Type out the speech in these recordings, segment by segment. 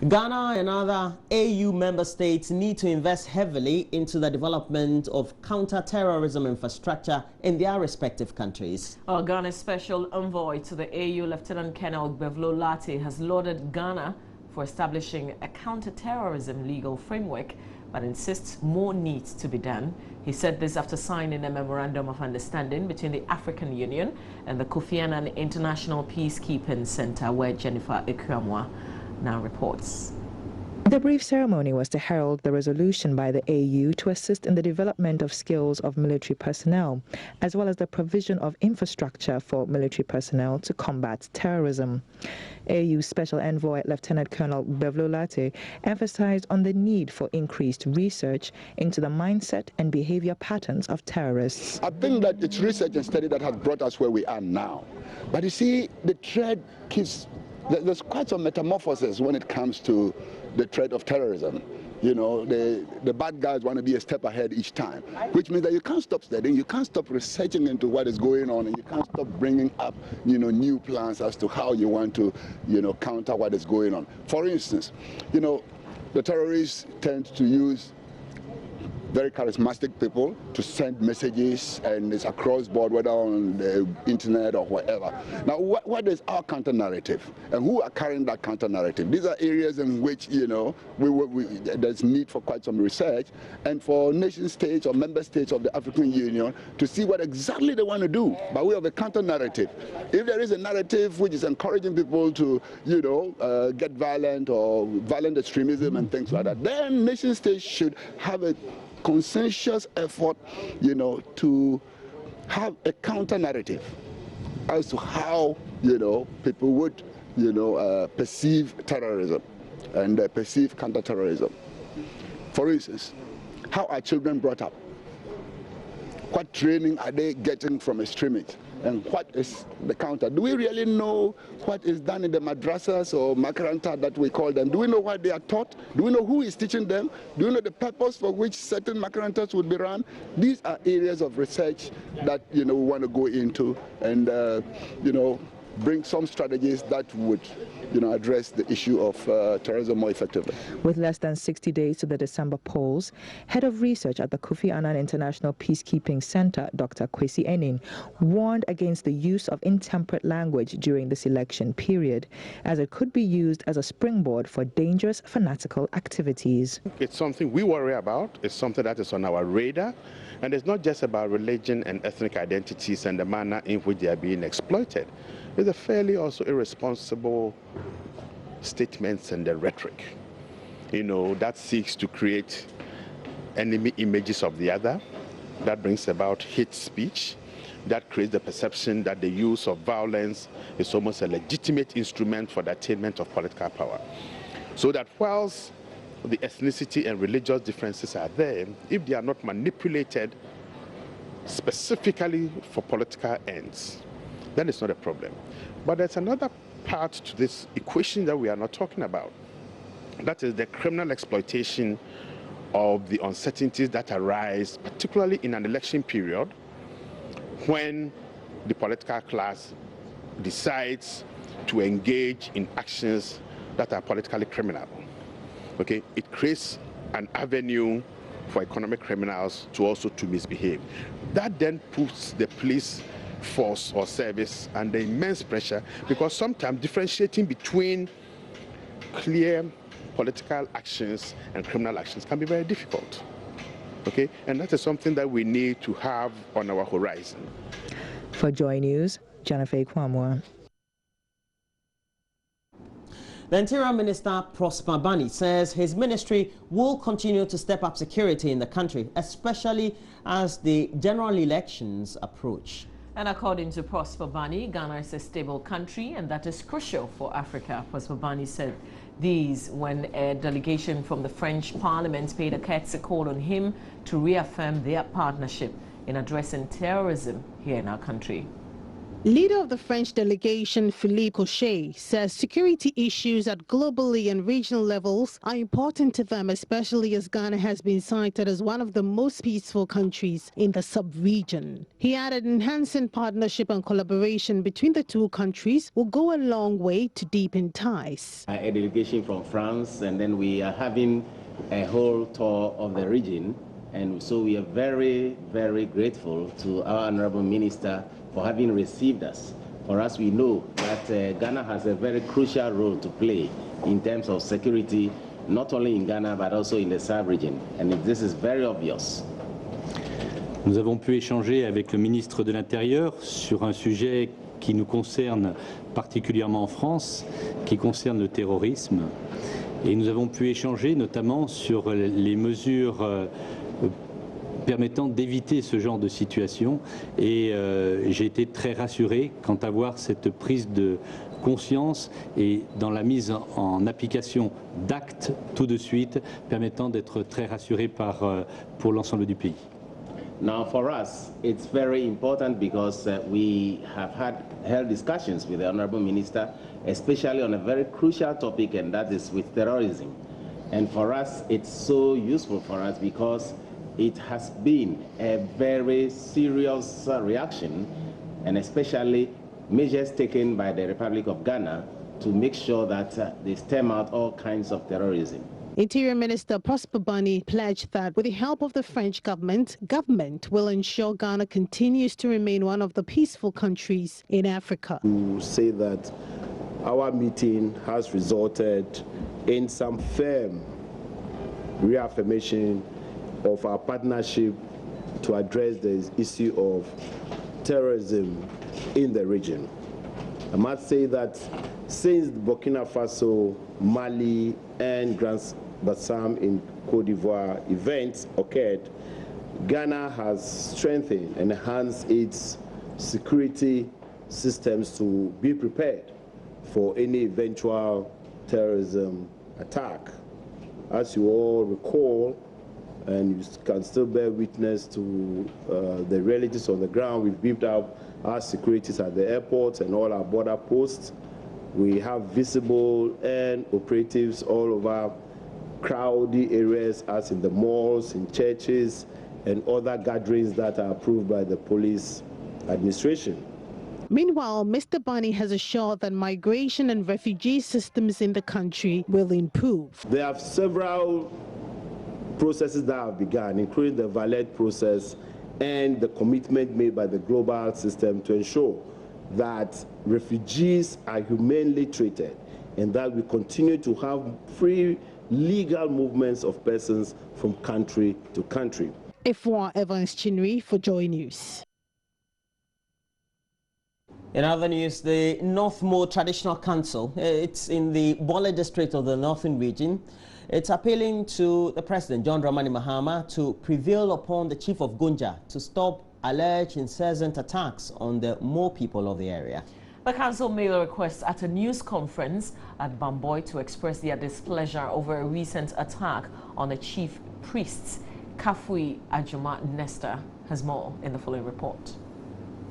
Ghana and other AU member states need to invest heavily into the development of counter-terrorism infrastructure in their respective countries. Ghana's special envoy to the AU, Lieutenant Colonel Bevlo Lartey, has lauded Ghana for establishing a counter-terrorism legal framework, but insists more needs to be done. He said this after signing a memorandum of understanding between the African Union and the Kofi Annan International Peacekeeping Center, where Jennifer Ekwamwa now reports. The brief ceremony was to herald the resolution by the AU to assist in the development of skills of military personnel, as well as the provision of infrastructure for military personnel to combat terrorism. AU Special Envoy Lieutenant Colonel Bevlo Lartey emphasized on the need for increased research into the mindset and behavior patterns of terrorists. I think that it's research and study that has brought us where we are now. But you see, the threat keeps... There's quite some metamorphosis when it comes to the threat of terrorism. You know, the bad guys want to be a step ahead each time, which means that you can't stop studying, you can't stop researching into what is going on, and you can't stop bringing up, new plans as to how you want to, counter what is going on. For instance, the terrorists tend to use very charismatic people to send messages, and it's across board, whether on the internet or whatever. Now, what is our counter narrative, and who are carrying that counter narrative? These are areas in which there's need for quite some research, and for nation states or member states of the African Union to see what exactly they want to do by way of a counter narrative. If there is a narrative which is encouraging people to, get violent or violent extremism and things like that, then nation states should have a consensus effort, to have a counter narrative as to how, people would, perceive terrorism and perceive counter-terrorism. For instance, how are children brought up? What training are they getting from extremists? And what is the counter? Do we really know what is done in the madrasas or makaranta that we call them? Do we know what they are taught? Do we know who is teaching them? Do we know the purpose for which certain makarantas would be run? These are areas of research that we want to go into and bring some strategies that would address the issue of terrorism more effectively. With less than 60 days to the December polls, Head of Research at the Kofi Annan International Peacekeeping Center, Dr. Kwesi Enin, warned against the use of intemperate language during this election period, as it could be used as a springboard for dangerous fanatical activities. It's something we worry about. It's something that is on our radar. And it's not just about religion and ethnic identities and the manner in which they are being exploited. It's a fairly also irresponsible statements and the rhetoric, that seeks to create enemy images of the other, that brings about hate speech, that creates the perception that the use of violence is almost a legitimate instrument for the attainment of political power. So that whilst the ethnicity and religious differences are there, if they are not manipulated specifically for political ends, then it's not a problem. But there's another part to this equation that we are not talking about. That is the criminal exploitation of the uncertainties that arise, particularly in an election period, when the political class decides to engage in actions that are politically criminal. Okay, it creates an avenue for economic criminals to misbehave. That then puts the police force or service under immense pressure, because sometimes differentiating between clear political actions and criminal actions can be very difficult. Okay, and that is something that we need to have on our horizon. For Joy News, Jennifer Ekwamwa. The Interior Minister Prosper Bani says his ministry will continue to step up security in the country, especially as the general elections approach. And according to Prosper Bani, Ghana is a stable country, and that is crucial for Africa. Prosper Bani said these when a delegation from the French Parliament paid a courtesy call on him to reaffirm their partnership in addressing terrorism here in our country. Leader of the French delegation, Philippe Cochet, says security issues at globally and regional levels are important to them, especially as Ghana has been cited as one of the most peaceful countries in the sub-region. He added enhancing partnership and collaboration between the two countries will go a long way to deepen ties. A delegation from France, and then we are having a whole tour of the region, and so we are very, very grateful to our Honorable Minister for having received us. For us, we know that Ghana has a very crucial role to play in terms of security, not only in Ghana, but also in the sub-region. And this is very obvious. Nous avons pu échanger avec le ministre de l'Intérieur sur un sujet qui nous concerne particulièrement en France, qui concerne le terrorisme. Et nous avons pu échanger notamment sur les mesures permettant d'éviter ce genre de situation, et j'ai été très rassuré quant à voir cette prise de conscience et dans la mise en application d'actes tout de suite permettant d'être très rassuré pour l'ensemble du pays. Now for us, it's very important because we have held discussions with the Honorable Minister, especially on a very crucial topic, and that is with terrorism. And for us, it's so useful for us because it has been a very serious reaction, and especially measures taken by the Republic of Ghana to make sure that they stem out all kinds of terrorism. Interior Minister Prosper Bani pledged that with the help of the French government will ensure Ghana continues to remain one of the peaceful countries in Africa. To say that our meeting has resulted in some firm reaffirmation of our partnership to address the issue of terrorism in the region. I must say that since the Burkina Faso, Mali, and Grand Bassam in Cote d'Ivoire events occurred, Ghana has strengthened and enhanced its security systems to be prepared for any eventual terrorism attack. As you all recall, and you can still bear witness to the realities on the ground, we've beefed up our securities at the airports and all our border posts. We have visible and operatives all over crowded areas, as in the malls, in churches, and other gatherings that are approved by the police administration. Meanwhile, Mr. Bani has assured that migration and refugee systems in the country will improve. There are several processes that have begun, including the Valet process and the commitment made by the global system to ensure that refugees are humanely treated and that we continue to have free legal movements of persons from country to country. Efwa Evans Chinri for Joy News. In other news, the North Mo Traditional Council, it's in the Bole district of the Northern region. It's appealing to the President, John Dramani Mahama, to prevail upon the Chief of Gonja to stop alleged incessant attacks on the Mo people of the area. The council made a request at a news conference at Bamboy to express their displeasure over a recent attack on the chief priests. Kafui Ajuma Nesta has more in the following report.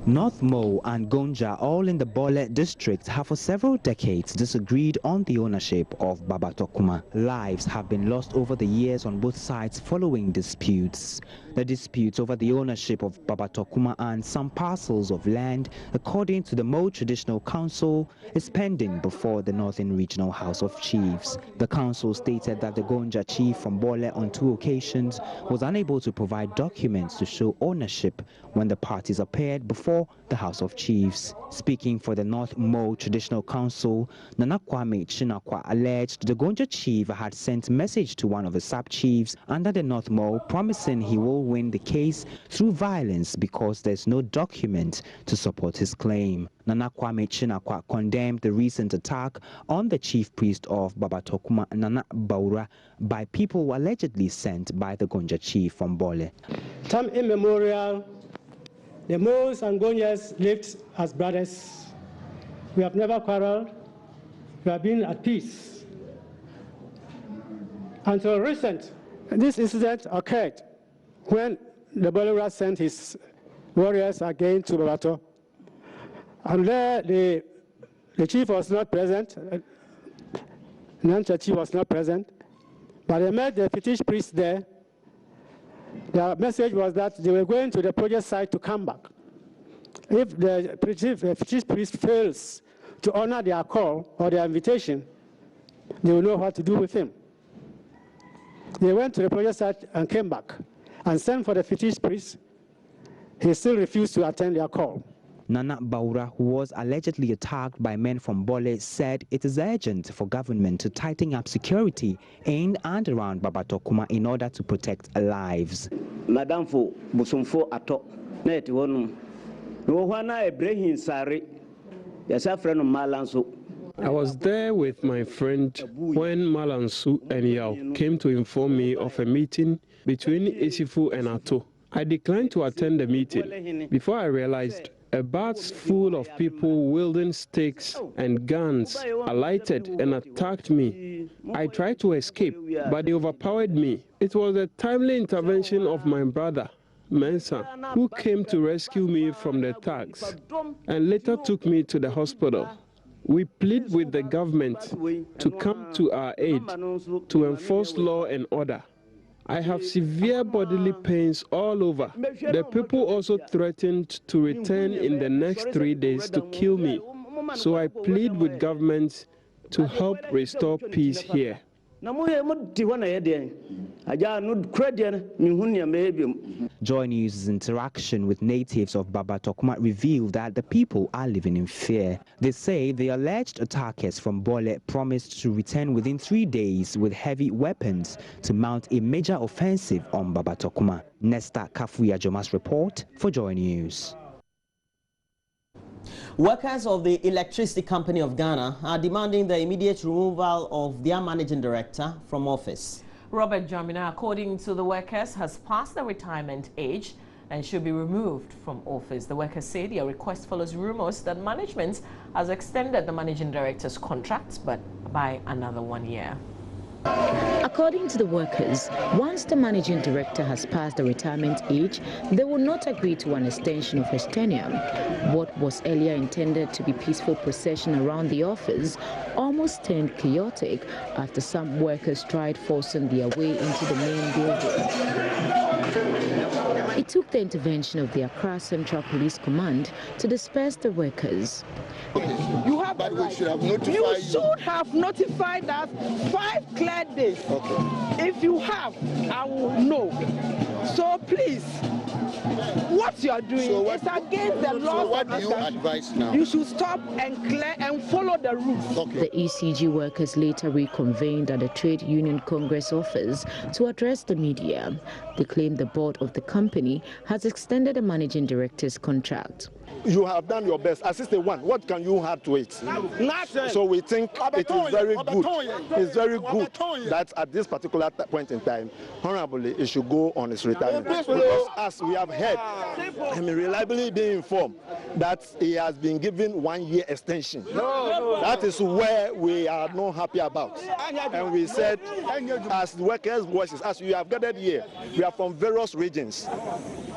North Mo and Gonja, all in the Bole district, have for several decades disagreed on the ownership of Baba Tokuma. Lives have been lost over the years on both sides following disputes. The disputes over the ownership of Baba Tokuma and some parcels of land, according to the Mo Traditional Council, is pending before the Northern Regional House of Chiefs. The council stated that the Gonja chief from Bole on 2 occasions was unable to provide documents to show ownership when the parties appeared before the House of Chiefs. Speaking for the North Mo Traditional Council, Nana Kwame Chinakwa alleged the Gonja chief had sent a message to one of the sub-chiefs under the North Mo promising he will win the case through violence because there's no document to support his claim. Nana Kwame Chinakwa condemned the recent attack on the chief priest of Baba Tokuma, Nana Baura, by people allegedly sent by the Gonja chief from Bole. Time immemorial, the Mo's and Gonjas lived as brothers. We have never quarreled. We have been at peace. Until recent, this incident occurred when the Bolera sent his warriors again to Babato. And there, the chief was not present. Nancha chief was not present. But I met the Fetish priest there. Their message was that they were going to the project site to come back. If the Fetish priest fails to honor their call or their invitation, they will know what to do with him. They went to the project site and came back and sent for the Fetish priest. He still refused to attend their call. Nana Baura, who was allegedly attacked by men from Bole, said it is urgent for government to tighten up security in and around Babatokuma in order to protect lives. Madam for Busumfo ato na eti wonu no hwana Ibrahim Sare yasa friend Malanso. I was there with my friend when Malansu and Yao came to inform me of a meeting between Isifu and Ato. I declined to attend the meeting before I realized a bus full of people wielding sticks and guns alighted and attacked me. I tried to escape, but they overpowered me. It was a timely intervention of my brother, Mensa, who came to rescue me from the thugs and later took me to the hospital. We plead with the government to come to our aid to enforce law and order. I have severe bodily pains all over. The people also threatened to return in the next 3 days to kill me. So I plead with government to help restore peace here. Joy News' interaction with natives of Babatokuma revealed that the people are living in fear. They say the alleged attackers from Bole promised to return within 3 days with heavy weapons to mount a major offensive on Babatokuma. Nesta Kafuya Jomas report for Joy News. Workers of the Electricity Company of Ghana are demanding the immediate removal of their managing director from office. Robert Jamina, according to the workers, has passed the retirement age and should be removed from office. The workers say their request follows rumors that management has extended the managing director's contract, but by another 1 year. According to the workers, once the managing director has passed the retirement age, they will not agree to an extension of his tenure. What was earlier intended to be peaceful procession around the office almost turned chaotic after some workers tried forcing their way into the main building. It took the intervention of the Accra Central Police Command to disperse the workers. You have but we should have notified you should have notified us 5 clear days. Okay. If you have, I will know. So please, what you are doing is against the law. So what do you advise now? You should stop and clear and follow the rules. Okay. The ECG workers later reconvened at the Trade Union Congress office to address the media. They claim the board of the company has extended the managing director's contract. You have done your best. Assistant one, what can you add to it? Nothing. So we think it is very good. It's very good that at this particular point in time, honorably, it should go on its retirement. Because as we have heard, reliably being informed that he has been given 1 year extension. That is where we are not happy about. And we said, as workers' voices, as we have gathered here, we are from various regions.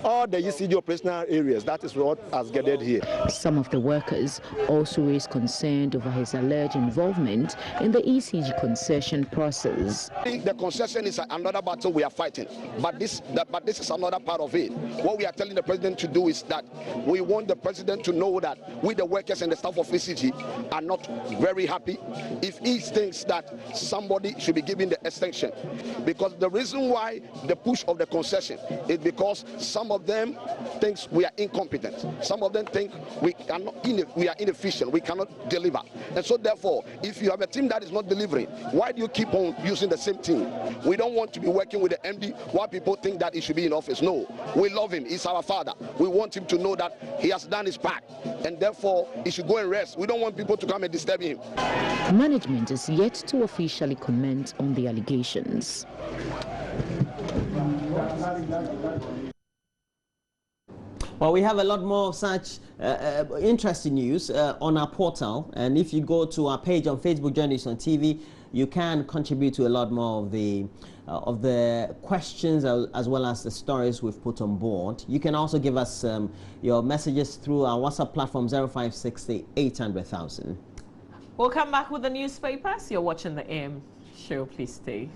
All the ECG operational areas, that is what has gathered here. Some of the workers also raised concern over his alleged involvement in the ECG concession process. The concession is another battle we are fighting, but this is another part of it. What we are telling the president to do is that we want the president to know that we, the workers and the staff of ECG, are not very happy if he thinks that somebody should be given the extension. Because the reason why the push of the concession is because some of them think we are incompetent. Some of them think we are inefficient. We cannot deliver. And so therefore, if you have a team that is not delivering, why do you keep on using the same team? We don't want to be working with the MD while people think that he should be in office. No, we love him. He's our father. We want him to know that he has done his part, and therefore he should go and rest. We don't want people to come and disturb him. Management is yet to officially comment on the allegations. Well, we have a lot more such interesting news on our portal, and if you go to our page on Facebook, Joy News on TV, you can contribute to a lot more of the of the questions as well as the stories we've put on board. You can also give us your messages through our WhatsApp platform 0560 800,000. We'll come back with the newspapers. You're watching the AM show. Please stay.